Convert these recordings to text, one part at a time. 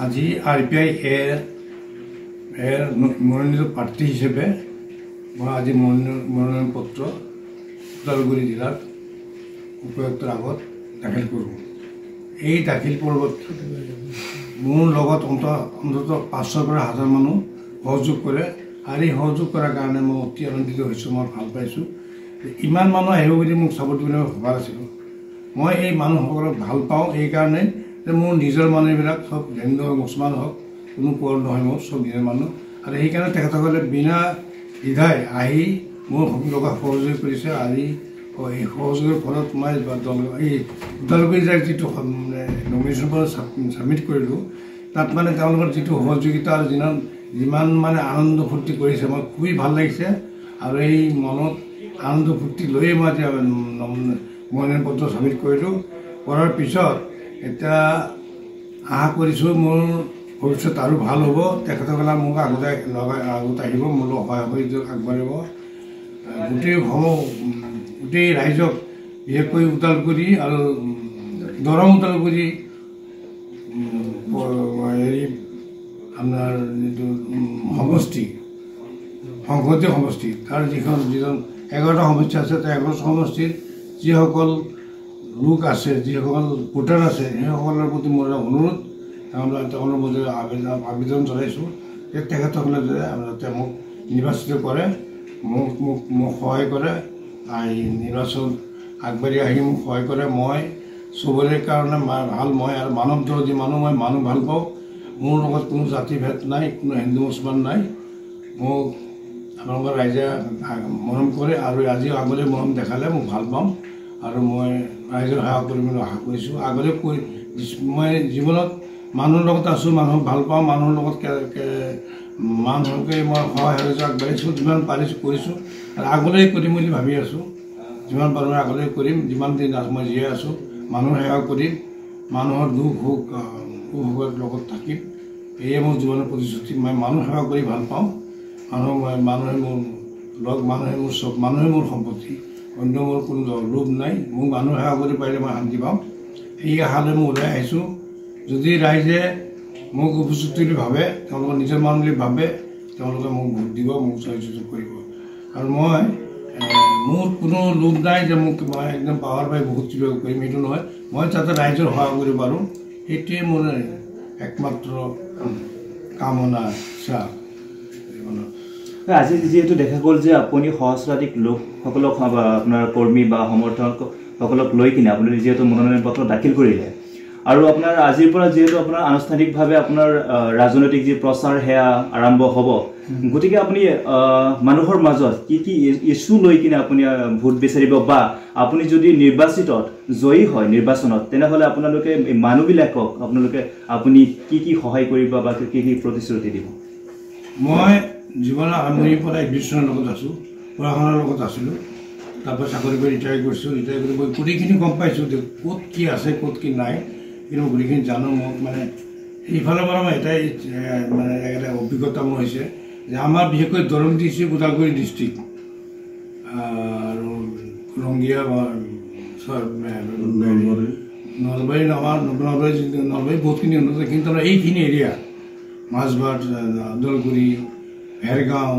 আজি RPI এৰ মনোনীত প্ৰাৰ্থী হিসেবে মই আজি মনোনয়ন পত্ৰ ওদালগুৰি জিলাৰ উপায়ুক্তৰ আগত দাখিল কৰোঁ। এই দাখিল পৰ্বত মোৰ লগত অন্তত 500 পৰা 1000 মানুহ সহযোগ কৰে আৰু এই সহযোগ কৰাৰ কাৰণে মই অতি আনন্দিত হৈছোঁ। মই ভাল পাইছোঁ। ইমান মানুহ আহিব বুলি মোক চাপৰ্ট বুলি ভবা নাছিলোঁ। মই এই মানুহসকলক ভাল পাওঁ এইকাৰণে যে মোৰ নিজৰ মানুহবিলাক সব হিন্দু হওক মুছলমান হওক কোনো পৰ নহয়, মোৰ সব নিজৰ মানুহ। আৰু সেইকাৰণে তেখেতসকলে বিনা দ্বিধাই আহি মোৰ লগত সহযোগ কৰিছে। আজি এই সহযোগৰ ফলত মই এই ওদালগুৰি জিলাৰ যিটো নমিনেশ্যন পত্ৰ ছাবমিট কৰিলোঁ, তাত মানে তেওঁলোকৰ যিটো সহযোগিতা আৰু যিমান মানে আনন্দ ফূৰ্তি কৰিছে, মই খুবেই ভাল লাগিছে। আৰু এই মনত আনন্দ ফূৰ্তি লৈয়ে মই এতিয়া মনোনয়ন পত্ৰ ছাবমিট কৰিলোঁ। কৰাৰ পিছত এতিয়া আশা কৰিছোঁ মোৰ ভৱিষ্যত আৰু ভাল হ'ব। তেখেতসকলে মোক আগত আহিব, মোৰ সহায় আগবাঢ়িব। গোটেই ৰাইজক বিশেষকৈ ওদালগুৰি আৰু দৰং ওদালগুৰি হেৰি আপোনাৰ যিটো সমষ্টি সংসদীয় সমষ্টি, তাৰ যিজন 11টা সমষ্টি আছে, তাৰ 11টা সমষ্টিৰ যিসকল লোক আছে, যিসকল ভোটাৰ আছে, সেইসকলৰ প্ৰতি মোৰ অনুৰোধ, তেওঁলোকৰ প্ৰতি আবেদন জনাইছোঁ যে তেখেতসকলে যাতে মোক নিৰ্বাচিত কৰে, মোক সহায় কৰে, নিৰ্বাচন আগবাঢ়ি আহি মোক সহায় কৰে। মই চবৰে কাৰণে ভাল, মই আৰু মানৱ দৰদী মানুহ, মই মানুহ ভাল পাওঁ। মোৰ লগত কোনো জাতি ভেদ নাই, কোনো হিন্দু মুছলমান নাই। মোক আপোনালোকৰ ৰাইজে মৰম কৰে আৰু আজিও আগলৈ মৰম দেখালে মোক ভাল পাম। আৰু মই ৰাইজৰ সেৱা কৰিবলৈ আশা কৰিছোঁ। আগলৈ মই জীৱনত মানুহৰ লগত আছোঁ, মানুহক ভাল পাওঁ, মানুহৰ লগত মানুহকে মই সহায় সহযোগ আগবাঢ়িছোঁ, যিমান পাৰিছোঁ কৰিছোঁ আৰু আগলৈ কৰিম বুলি ভাবি আছোঁ। যিমান পাৰোঁ আগলৈ কৰিম, যিমান দিন মই জীয়াই আছোঁ মানুহৰ সেৱা কৰিম, মানুহৰ দুখ সুখৰ লগত থাকিম। এয়ে মোৰ জীৱনৰ প্ৰতিশ্ৰুতি। মই মানুহ সেৱা কৰি ভাল পাওঁ। মানুহে মোৰ লগ, মানুহে মোৰ চব, মানুহে মোৰ সম্পত্তি, অন্য মোৰ কোনো লোভ নাই। মোক মানুহ সেৱা কৰি পাৰিলে মই শান্তি পাওঁ। এই আশালৈ মই ওলাই আহিছোঁ। যদি ৰাইজে মোক উপযুক্ত বুলি ভাবে, তেওঁলোকৰ নিজৰ মানুহ বুলি ভাবে, তেওঁলোকে মোক ভোট দিব, মোক সহযোগ কৰিব। আৰু মোৰ কোনো লোভ নাই যে মোক মই একদম পাৱাৰ পাই বহুত কিবা কৰিম, সেইটো নহয়। মই যাতে ৰাইজৰ সহায় কৰিব পাৰোঁ, সেইটোৱে মোৰ একমাত্ৰ কামনা, ইচ্ছা। আজি যিহেতু দেখা গ'ল যে আপুনি সহস্ৰাধিক লোকসকলক আপোনাৰ কৰ্মী বা সমৰ্থকসকলক লৈ কিনে আপুনি যিহেতু মনোনয়ন পত্ৰ দাখিল কৰিলে, আৰু আপোনাৰ আজিৰ পৰা যিহেতু আপোনাৰ আনুষ্ঠানিকভাৱে আপোনাৰ ৰাজনৈতিক যি প্ৰচাৰ সেয়া আৰম্ভ হ'ব, গতিকে আপুনি মানুহৰ মাজত কি কি ইছ্যু লৈ কিনে আপুনি ভোট বিচাৰিব, বা আপুনি যদি নিৰ্বাচিতত জয়ী হয় নিৰ্বাচনত, তেনেহ'লে আপোনালোকে মানুহবিলাকক আপুনি কি কি সহায় কৰিব বা কি কি প্ৰতিশ্ৰুতি দিব? মই জীৱনৰ আৰম্ভণিৰ পৰা এডুকেশ্যনৰ লগত আছোঁ, পঢ়া শুনাৰ লগত আছিলোঁ। তাৰপৰা চাকৰি কৰি ৰিটায়াৰ কৰিছোঁ। ৰিটায়াৰ কৰি মই গোটেইখিনি গম পাইছোঁ যে ক'ত কি আছে, ক'ত কি নাই, কিন্তু মই গোটেইখিনি জানো। মোক মানে সেইফালৰ পৰা মই এটাই মানে এটা অভিজ্ঞতা মোৰ হৈছে যে আমাৰ বিশেষকৈ দৰং ডিষ্ট্ৰিক্ট, ওদালগুৰি ডিষ্ট্ৰিক্ট আৰু ৰংগীয়া নলবাৰী, নলবাৰী বহুতখিনি উন্নত, কিন্তু এইখিনি এৰিয়া মাছবাট, ওদালগুৰি, ভেৰগাঁও,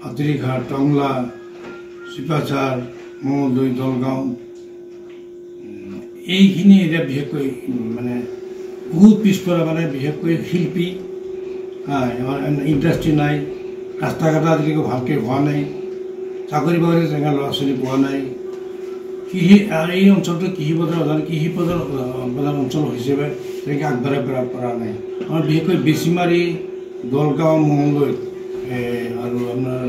আতিৰিঘাট, টংলা, চিপাঝাৰ, মঙলদৈ, দলগাঁও, এইখিনি এৰিয়া বিশেষকৈ মানে বহুত পিছপৰা, মানে বিশেষকৈ শিল্পী, ইণ্ডাষ্ট্ৰী নাই, ৰাস্তা ঘাট আজিলৈকে ভালকৈ হোৱা নাই, চাকৰি বাকৰি জেগা ল'ৰা ছোৱালী পোৱা নাই। আৰু এই অঞ্চলটো কৃষি প্ৰধান অঞ্চল হিচাপে তেনেকৈ আগবাঢ়িব পৰা নাই। আমাৰ বিশেষকৈ বেচিমাৰি, দলগাঁও, মঙলদৈ আৰু আপোনাৰ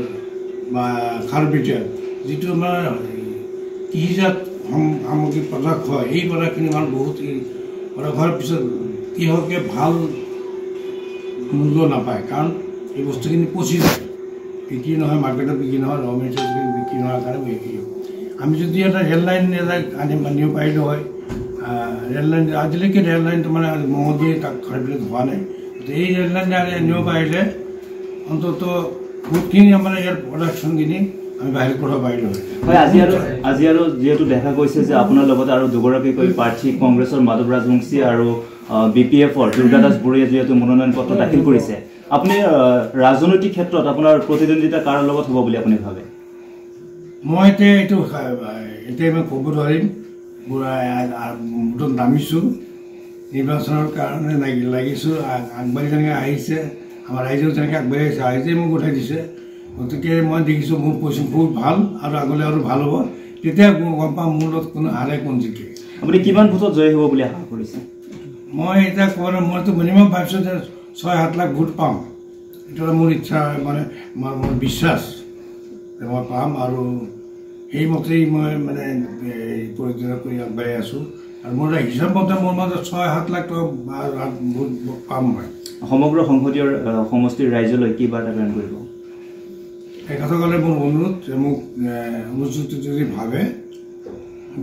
খাৰবিটিয়া, যিটো আমাৰ কৃষিজাত সামগ্ৰী প্ৰডাক্ট হয়, এই প্ৰডাক্টখিনি আমাৰ বহুত প্ৰডাক্ট হোৱাৰ পিছত কৃষকে ভাল মূল্য নাপায়, কাৰণ এই বস্তুখিনি পচি যায়, বিক্ৰী নহয়, মাৰ্কেটত বিক্ৰী নহয়, ৰ মেটেৰিয়েলখিনি বিক্ৰী নোহোৱাৰ কাৰণে বিক্ৰী হয়। আমি যদি এটা ৰেল লাইন আনিব পাৰিলোঁ হয়, ৰেল লাইন আজিলৈকে ৰেল লাইনটো মানে মঙলদৈ তাক খাৰবিটিয়াত হোৱা নাই। এই ৰেল লাইন আনিব পাৰিলে অন্তত বহুতখিনি আমাৰ ইয়াৰ প্ৰডাকশ্যনখিনি আমি বাহিৰ কৰিব পাৰিলোঁ হয়। আজি আৰু যিহেতু দেখা গৈছে যে আপোনাৰ লগত আৰু দুগৰাকীকৈ প্ৰাৰ্থী, কংগ্ৰেছৰ মাধৱ ৰাজবংশী আৰু BPF-ৰ দুৰ্গা দাস বৰুৱাই যিহেতু মনোনয়ন পত্ৰ দাখিল কৰিছে আপুনি ৰাজনৈতিক ক্ষেত্ৰত আপোনাৰ প্ৰতিদ্বন্দ্বিতা কাৰ লগত হ'ব বুলি আপুনি ভাবে মই এইটো মই ক'ব নোৱাৰিম মোৰ নামিছোঁ নিৰ্বাচনৰ কাৰণে লাগিছোঁ আগবাঢ়ি যেনেকৈ আহিছে আমাৰ ৰাইজেও যেনেকৈ আগবাঢ়ি আহিছে ৰাইজে মোক উঠাই দিছে গতিকে মই দেখিছোঁ মোৰ পজিশ্যন বহুত ভাল আৰু আগলৈ আৰু ভাল হ'ব তেতিয়া গম পাম মোৰ লগত কোনো হাৰে কোন জিকে আপুনি কিমান ভোটত জয় হ'ব বুলি আশা কৰিছে মই এতিয়া ক'ব মইতো মিনিমাম ভাবিছোঁ যে 6-7 লাখ ভোট পাম এটা মোৰ ইচ্ছা মানে মোৰ বিশ্বাস যে মই পাম আৰু সেইমতেই মই মানে পৰিচালনা কৰি আগবাঢ়ি আছোঁ আৰু মোৰ হিচাপ মতে মোৰ মাজত 6-7 লাখ ভোট পাম মই সমগ্ৰ সংসদীয় সমষ্টিৰ ৰাইজলৈ কি বাৰ্তা প্ৰেৰণ কৰিব এই কথা ক'লে মোৰ অনুৰোধ যে মোক অনুচিত যদি ভাবে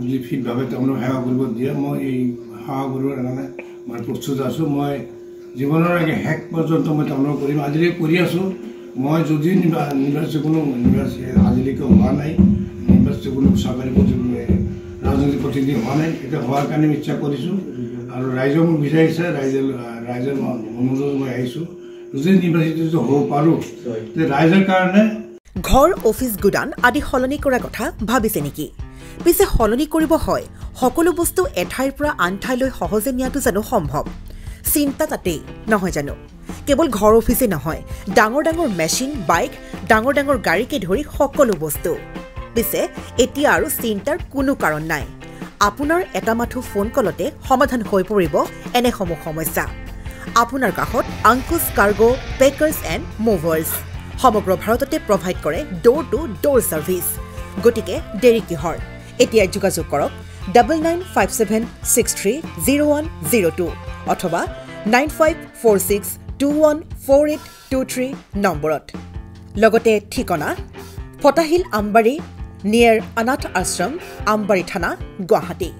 যদি ফিটভাৱে তেওঁলোকক সেৱা কৰিব দিয়ে মই এই সেৱা কৰিবৰ কাৰণে মই প্ৰস্তুত আছোঁ মই জীৱনৰ শেষ পৰ্যন্ত মই তেওঁলোকক কৰিম আজিলৈকে কৰি আছোঁ মই যদি নিৰ্বাচিত কোনো আজিলৈকে হোৱা নাই নিৰ্বাচিত কোনো চৰকাৰী ৰাজনৈতিক প্ৰতিনিধি হোৱা নাই এতিয়া হোৱাৰ কাৰণে ইচ্ছা কৰিছোঁ আৰু ৰাইজে মোক বিচাৰিছে ৰাইজৰ অনুৰোধ মই আহিছোঁ যদি নিৰ্বাচিত যদি হ'ব পাৰোঁ তে ৰাইজৰ কাৰণে ঘৰ অফিচ গুদান আদি সলনি কৰাৰ কথা ভাবিছে নেকি পিছে সলনি কৰিব হয় সকলো বস্তু এঠাইৰ পৰা আন ঠাইলৈ সহজে নিয়াটো জানো সম্ভৱ চিন্তা তাতেই নহয় জানো কেৱল ঘৰ অফিচে নহয় ডাঙৰ ডাঙৰ মেচিন বাইক ডাঙৰ ডাঙৰ গাড়ীকে ধৰি সকলো বস্তু পিছে এতিয়া আৰু চিন্তাৰ কোনো কাৰণ নাই আপোনাৰ এটা মাথো ফোন কলতে সমাধান হৈ পৰিব এনেসমূহ সমস্যা আপোনাৰ কাষত আংকুশ কাৰ্গো পেকাৰ্ছ এণ্ড মুভাৰ্ছ সমগ্ৰ ভাৰততে প্ৰভাইড কৰে ডোৰ টু ডোৰ ছাৰ্ভিচ গতিকে দেৰি কিহৰ এতিয়া যোগাযোগ কৰক 9957630102 অথবা 9546214823 নম্বৰত লগতে ঠিকনা ফটাহিল আমবাৰী নিয়াৰ অনাথ আশ্ৰম আমবাৰী থানা গুৱাহাটী